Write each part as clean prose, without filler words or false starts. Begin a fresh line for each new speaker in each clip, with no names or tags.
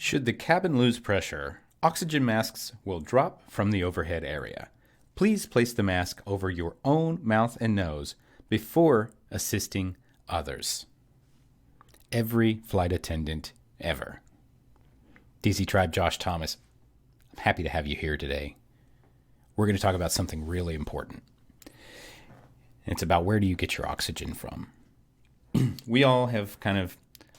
Should the cabin lose pressure, oxygen masks will drop from the overhead area. Please place the mask over your own mouth and nose before assisting others. Every flight attendant ever. DC Tribe Josh Thomas, I'm happy to have you here today. We're going to talk about something really important. It's about where do you get your oxygen from?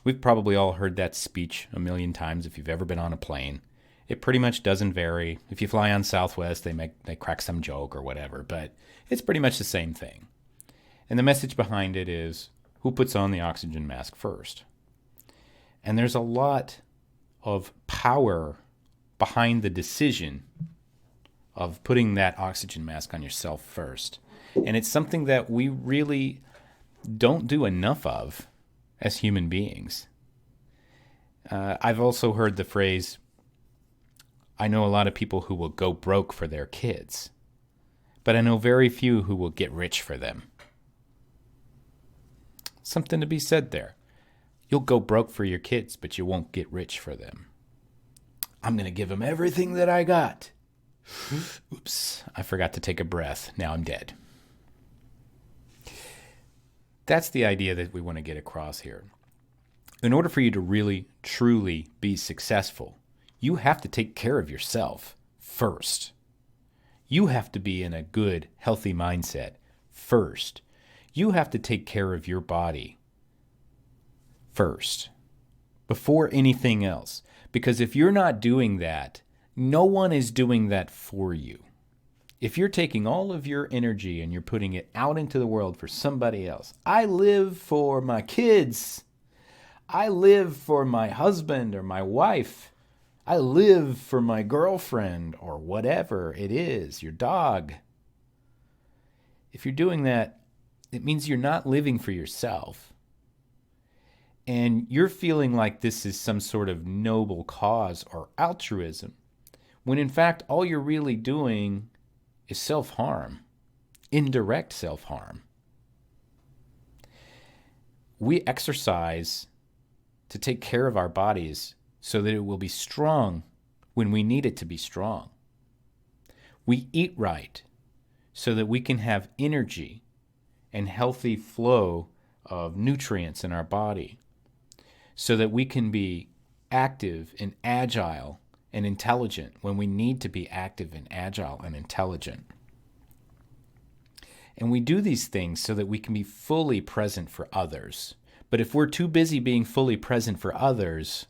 We've probably all heard that speech a million times if you've ever been on a plane. It pretty much doesn't vary. If you fly on Southwest, they crack some joke or whatever, but it's pretty much the same thing. And the message behind it is, who puts on the oxygen mask first? And there's a lot of power behind the decision of putting that oxygen mask on yourself first. And it's something that we really don't do enough of as human beings. I've also heard the phrase, I know a lot of people who will go broke for their kids, but I know very few who will get rich for them. Something to be said there. You'll go broke for your kids, but you won't get rich for them. I'm going to give them everything that I got. Oops, I forgot to take a breath. Now I'm dead. That's the idea that we want to get across here. In order for you to really, truly be successful, you have to take care of yourself first. You have to be in a good, healthy mindset first. You have to take care of your body first, before anything else. Because if you're not doing that, no one is doing that for you. If you're taking all of your energy and you're putting it out into the world for somebody else, I live for my kids. I live for my husband or my wife. I live for my girlfriend or whatever it is, your dog. If you're doing that, it means you're not living for yourself. And you're feeling like this is some sort of noble cause or altruism, when in fact all you're really doing is self-harm, indirect self-harm. We exercise to take care of our bodies so that it will be strong when we need it to be strong. We eat right so that we can have energy and healthy flow of nutrients in our body, so that we can be active and agile and intelligent when we need to be active and agile and intelligent. And we do these things so that we can be fully present for others. But if we're too busy being fully present for others,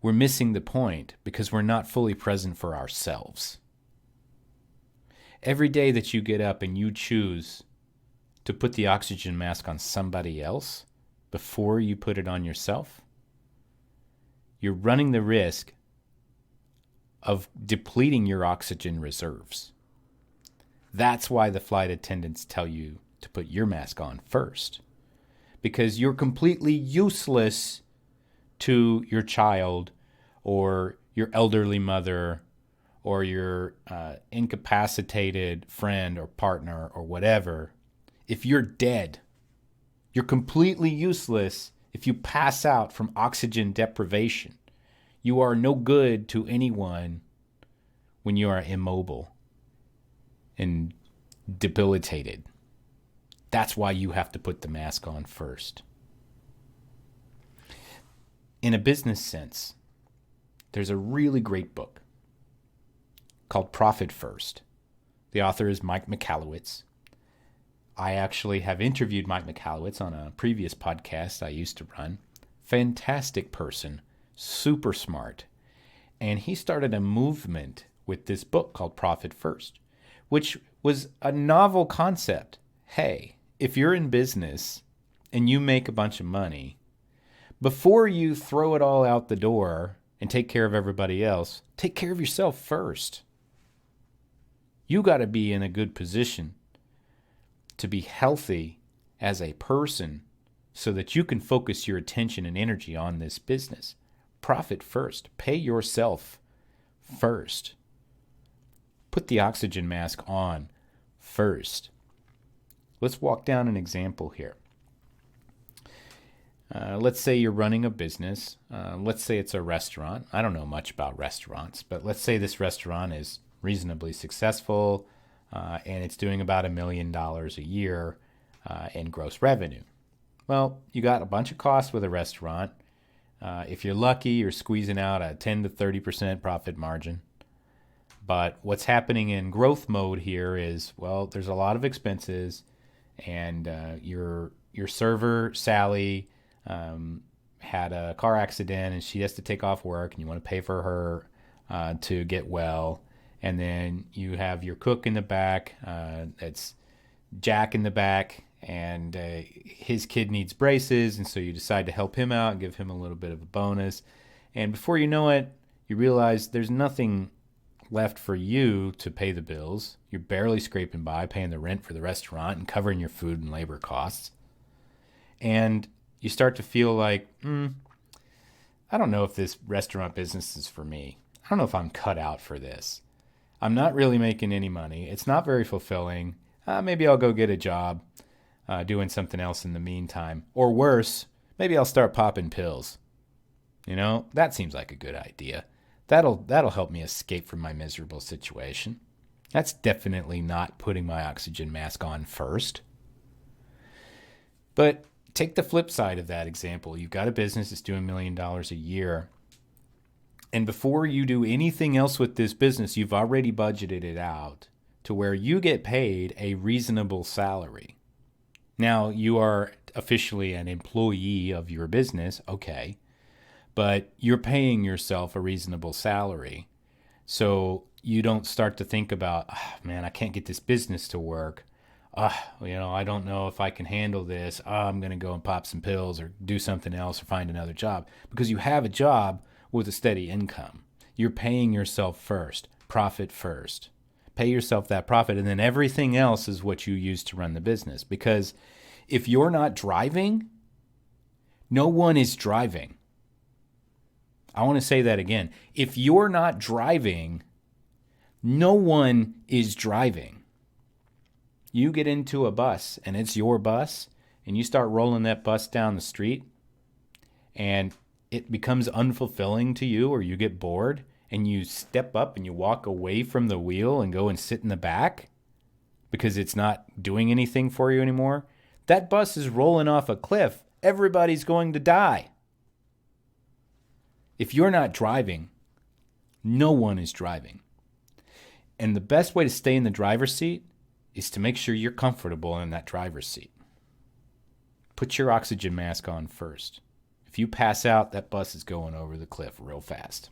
we're missing the point because we're not fully present for ourselves. Every day that you get up and you choose to put the oxygen mask on somebody else before you put it on yourself, you're running the risk of depleting your oxygen reserves. That's why the flight attendants tell you to put your mask on first, because you're completely useless to your child or your elderly mother or your incapacitated friend or partner or whatever. If you're dead, you're completely useless if you pass out from oxygen deprivation. You are no good to anyone when you are immobile and debilitated. That's why you have to put the mask on first. In a business sense, there's a really great book called Profit First. The author is Mike Michalowicz. I actually have interviewed Mike Michalowicz on a previous podcast I used to run. Fantastic person, super smart. And he started a movement with this book called Profit First, which was a novel concept. Hey, if you're in business and you make a bunch of money, before you throw it all out the door and take care of everybody else, take care of yourself first. You got to be in a good position to be healthy as a person so that you can focus your attention and energy on this business. Profit first. Pay yourself first. Put the oxygen mask on first. Let's walk down an example here. Let's say you're running a business. Let's say it's a restaurant. I don't know much about restaurants, but let's say this restaurant is reasonably successful and it's doing about $1 million a year in gross revenue. Well, you got a bunch of costs with a restaurant. If you're lucky, you're squeezing out a 10 to 30% profit margin. But what's happening in growth mode here is, well, there's a lot of expenses, and your server, Sally, had a car accident and she has to take off work, and you want to pay for her to get well. And then you have your cook in the back, that's Jack in the back, and his kid needs braces, and so you decide to help him out and give him a little bit of a bonus. And before you know it, you realize there's nothing left for you to pay the bills. You're barely scraping by, paying the rent for the restaurant and covering your food and labor costs. And you start to feel like, I don't know if this restaurant business is for me. I don't know if I'm cut out for this. I'm not really making any money. It's not very fulfilling. Maybe I'll go get a job doing something else in the meantime. Or worse, maybe I'll start popping pills. That seems like a good idea. That'll help me escape from my miserable situation. That's definitely not putting my oxygen mask on first. But take the flip side of that example. You've got a business that's doing $1 million a year. And before you do anything else with this business, you've already budgeted it out to where you get paid a reasonable salary. Now, you are officially an employee of your business, okay, but you're paying yourself a reasonable salary. So you don't start to think about, man, I can't get this business to work. I don't know if I can handle this. I'm going to go and pop some pills or do something else or find another job. Because you have a job with a steady income. You're paying yourself first, profit first. Pay yourself that profit, and then everything else is what you use to run the business. Because if you're not driving, no one is driving. I want to say that again. If you're not driving, no one is driving. You get into a bus, and it's your bus, and you start rolling that bus down the street, and it becomes unfulfilling to you, or you get bored, and you step up and you walk away from the wheel and go and sit in the back because it's not doing anything for you anymore, that bus is rolling off a cliff. Everybody's going to die. If you're not driving, no one is driving. And the best way to stay in the driver's seat is to make sure you're comfortable in that driver's seat. Put your oxygen mask on first. If you pass out, that bus is going over the cliff real fast.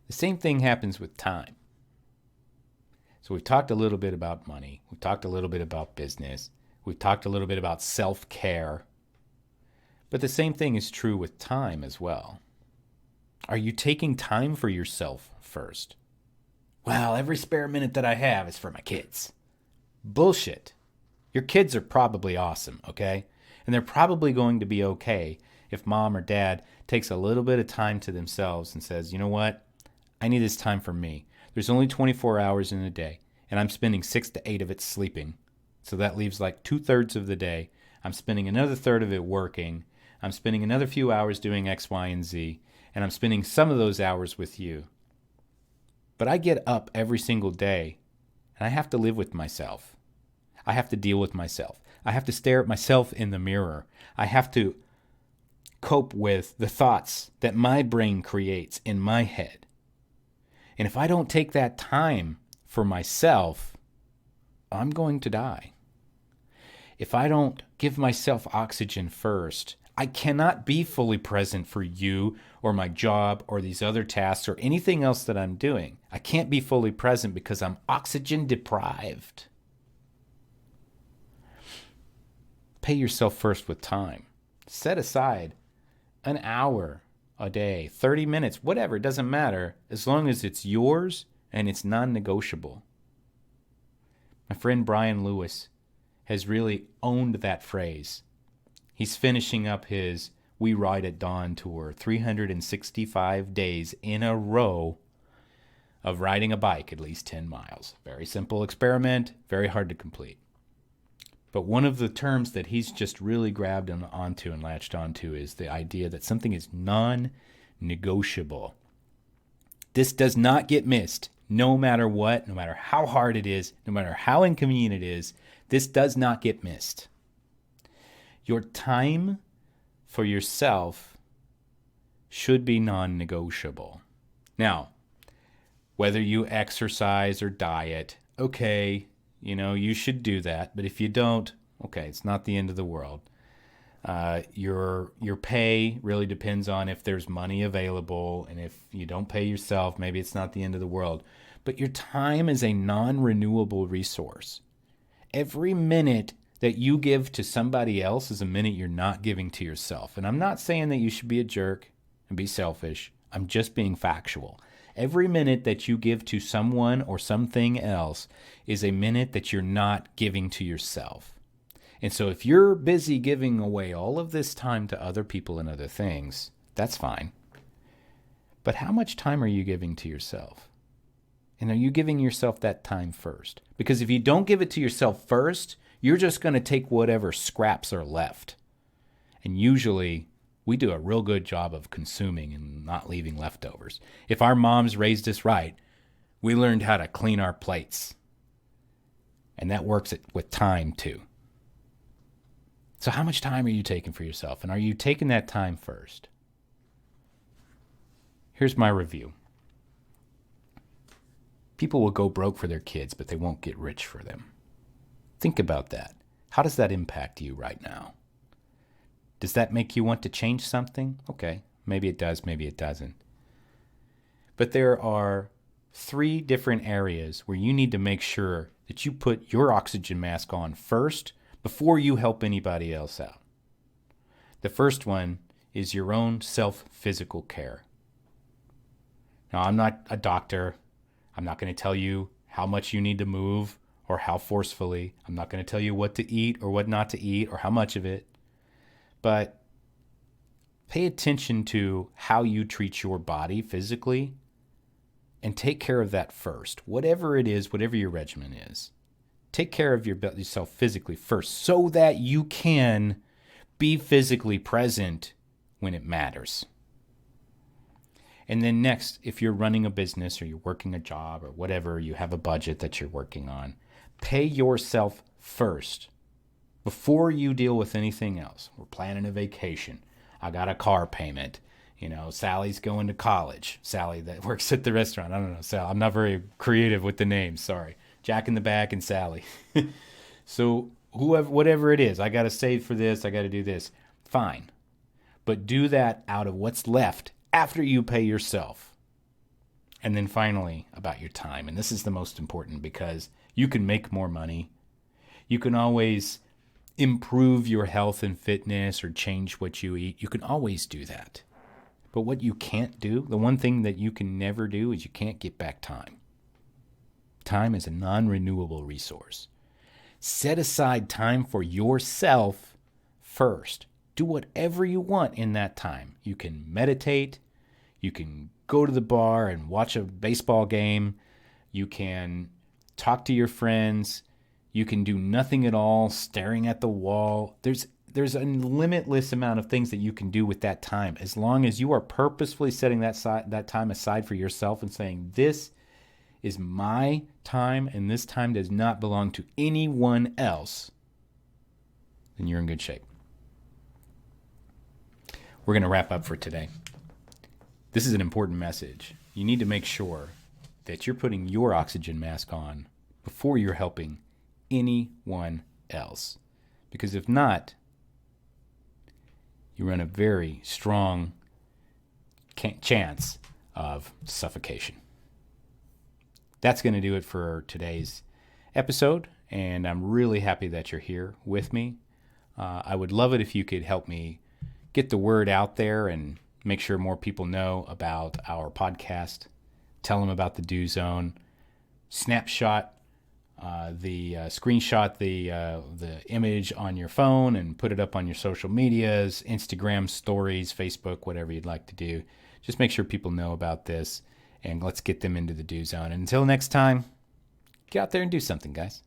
The same thing happens with time. So we've talked a little bit about money. We've talked a little bit about business. We've talked a little bit about self-care. But the same thing is true with time as well. Are you taking time for yourself first? Well, every spare minute that I have is for my kids. Bullshit. Your kids are probably awesome, okay? And they're probably going to be okay if mom or dad takes a little bit of time to themselves and says, you know what? I need this time for me. There's only 24 hours in a day, and I'm spending 6 to 8 of it sleeping. So that leaves like 2/3 of the day. I'm spending another third of it working. I'm spending another few hours doing X, Y, and Z, and I'm spending some of those hours with you. But I get up every single day, and I have to live with myself. I have to deal with myself. I have to stare at myself in the mirror. I have to cope with the thoughts that my brain creates in my head. And if I don't take that time for myself, I'm going to die. If I don't give myself oxygen first, I cannot be fully present for you or my job or these other tasks or anything else that I'm doing. I can't be fully present because I'm oxygen deprived. Pay yourself first with time. Set aside an hour a day, 30 minutes, whatever, it doesn't matter, as long as it's yours and it's non-negotiable. My friend Brian Lewis has really owned that phrase. He's finishing up his We Ride at Dawn tour, 365 days in a row of riding a bike at least 10 miles. Very simple experiment, very hard to complete. But one of the terms that he's just really grabbed onto and latched onto is the idea that something is non-negotiable. This does not get missed, no matter what, no matter how hard it is, no matter how inconvenient it is. This does not get missed. Your time for yourself should be non-negotiable. Now, whether you exercise or diet, okay, you should do that. But if you don't, okay, it's not the end of the world. Your pay really depends on if there's money available, and if you don't pay yourself, maybe it's not the end of the world. But your time is a non-renewable resource. Every minute that you give to somebody else is a minute you're not giving to yourself. And I'm not saying that you should be a jerk and be selfish. I'm just being factual. Every minute that you give to someone or something else is a minute that you're not giving to yourself. And so if you're busy giving away all of this time to other people and other things, that's fine. But how much time are you giving to yourself? And are you giving yourself that time first? Because if you don't give it to yourself first, you're just going to take whatever scraps are left. And usually we do a real good job of consuming and not leaving leftovers. If our moms raised us right, we learned how to clean our plates. And that works with time too. So how much time are you taking for yourself? And are you taking that time first? Here's my review. People will go broke for their kids, but they won't get rich for them. Think about that. How does that impact you right now? Does that make you want to change something? Okay, maybe it does, maybe it doesn't. But there are 3 different areas where you need to make sure that you put your oxygen mask on first before you help anybody else out. The first one is your own self-physical care. Now, I'm not a doctor. I'm not going to tell you how much you need to move or how forcefully. I'm not going to tell you what to eat or what not to eat or how much of it. But pay attention to how you treat your body physically and take care of that first. Whatever it is, whatever your regimen is, take care of yourself physically first so that you can be physically present when it matters. And then next, if you're running a business or you're working a job or whatever, you have a budget that you're working on, pay yourself first before you deal with anything else. We're planning a vacation. I got a car payment. Sally's going to college. Sally that works at the restaurant. I don't know, Sally. I'm not very creative with the names. Sorry. Jack in the Bag and Sally. So whatever it is, I got to save for this. I got to do this. Fine. But do that out of what's left after you pay yourself. And then finally, about your time. And this is the most important because you can make more money. You can always improve your health and fitness or change what you eat. You can always do that. But what you can't do, the one thing that you can never do is you can't get back time. Time is a non-renewable resource. Set aside time for yourself first. Do whatever you want in that time. You can meditate. You can go to the bar and watch a baseball game. You can talk to your friends. You can do nothing at all, staring at the wall. There's a limitless amount of things that you can do with that time, as long as you are purposefully setting that time aside for yourself and saying, this is my time and this time does not belong to anyone else, then you're in good shape. We're going to wrap up for today. This is an important message. You need to make sure that you're putting your oxygen mask on before you're helping anyone else. Because if not, you run a very strong chance of suffocation. That's going to do it for today's episode, and I'm really happy that you're here with me. I would love it if you could help me get the word out there and make sure more people know about our podcast. Tell them about the Do Zone. Screenshot the image on your phone and put it up on your social medias, Instagram stories, Facebook, whatever you'd like to do. Just make sure people know about this, and let's get them into the Do Zone. And until next time, get out there and do something, guys.